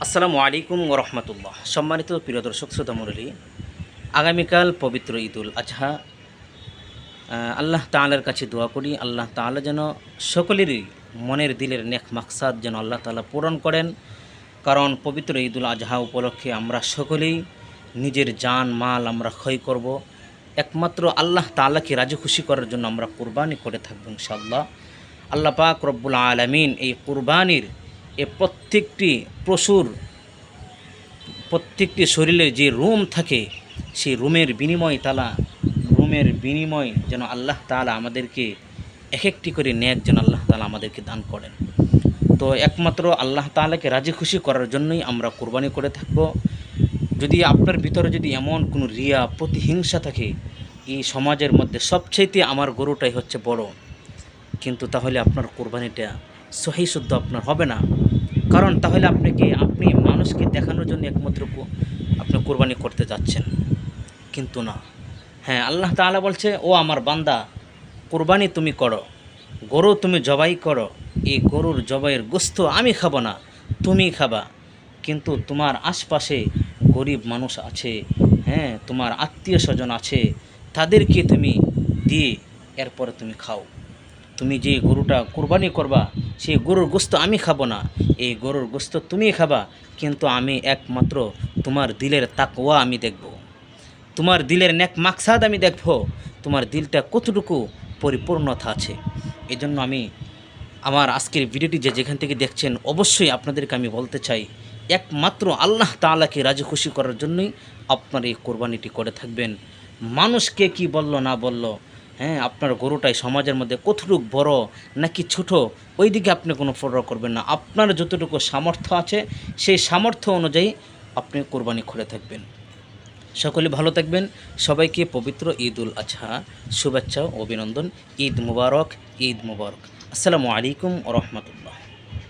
আসসালামু আলাইকুম ওরহমতুল্লাহ। সম্মানিত প্রিয় দর্শক শ্রোতা মণ্ডলী, আগামীকাল পবিত্র ঈদুল আজহা। আল্লাহ তাআলার কাছে দোয়া করি আল্লাহ তাআলা যেন সকলেরই মনের দিলের নেক মাকসাদ যেন আল্লাহ তাআলা পূরণ করেন। কারণ পবিত্র ঈদুল আজহা উপলক্ষে আমরা সকলেই নিজের জান মাল আমরা ক্ষয় করব, একমাত্র আল্লাহ তাআলাকে রাজি খুশি করার জন্য আমরা কুরবানি করে থাকব ইনশাআল্লাহ। আল্লাহ পাক রব্বুল আলামিন এই কুরবানির প্রত্যেকটি পশুর প্রত্যেকটি শরীরের যে রুম থাকে সেই রুমের বিনিময় যেন আল্লাহ তাআলা আমাদেরকে এক একটি করে নেক যেন আল্লাহ তাআলা আমাদেরকে দান করেন। তো একমাত্র আল্লাহ তাআলাকে রাজি খুশি করার জন্যই আমরা কুরবানি করে থাকব। যদি আপনার ভিতরে যদি এমন কোনো রিয়া প্রতিহিংসা থাকে, এই সমাজের মধ্যে সবচাইতে আমার গরুটাই হচ্ছে বড়, কিন্তু তাহলে আপনার কোরবানিটা সহি শুদ্ধ আপনার হবে না। কারণ তাহলে আপনি মানুষকে দেখানোর জন্য একমাত্র আপনি কোরবানি করতে যাচ্ছেন, কিন্তু না। হ্যাঁ, আল্লাহ তাআলা বলছে, ও আমার বান্দা, কোরবানি তুমি করো, গরু তুমি জবাই করো, এই গরুর জবাইয়ের গোস্ত আমি খাবো না, তুমি খাবা। কিন্তু তোমার আশপাশে গরিব মানুষ আছে, হ্যাঁ, তোমার আত্মীয় স্বজন আছে, তাদেরকে তুমি দিয়ে এরপরে তুমি খাও। তুমি যে গরুটা কুরবানি করবা সেই গরুর গোস্ত আমি খাবো না, এই গরুর গোস্ত তুমি খাবা, কিন্তু আমি একমাত্র তোমার দিলের তাকওয়া আমি দেখব, তোমার দিলের নেক মাকসাদ আমি দেখব, তোমার দিলটা কতটুকু পরিপূর্ণতা আছে। এজন্য আমি আমার আজকের ভিডিওটি যেখান থেকে দেখছেন, অবশ্যই আপনাদেরকে আমি বলতে চাই, একমাত্র আল্লাহ তাআলাকে রাজি খুশি করার জন্যই আপনার এই কোরবানিটি করে থাকবেন। মানুষকে কি বলল না বলল, হ্যাঁ, আপনার গরুটাই সমাজের মধ্যে কতটুকু বড় নাকি ছোট, ওই দিকে আপনি কোনো পরোয়া করবেন না। আপনার যতটুকু সামর্থ্য আছে সেই সামর্থ্য অনুযায়ী আপনি কোরবানি করে থাকবেন। সকলে ভালো থাকবেন। সবাইকে পবিত্র ঈদুল আজহা শুভেচ্ছা ও অভিনন্দন। ঈদ মুবারক, ঈদ মুবারক। আসসালামু আলাইকুম ওয়া রাহমাতুল্লাহ।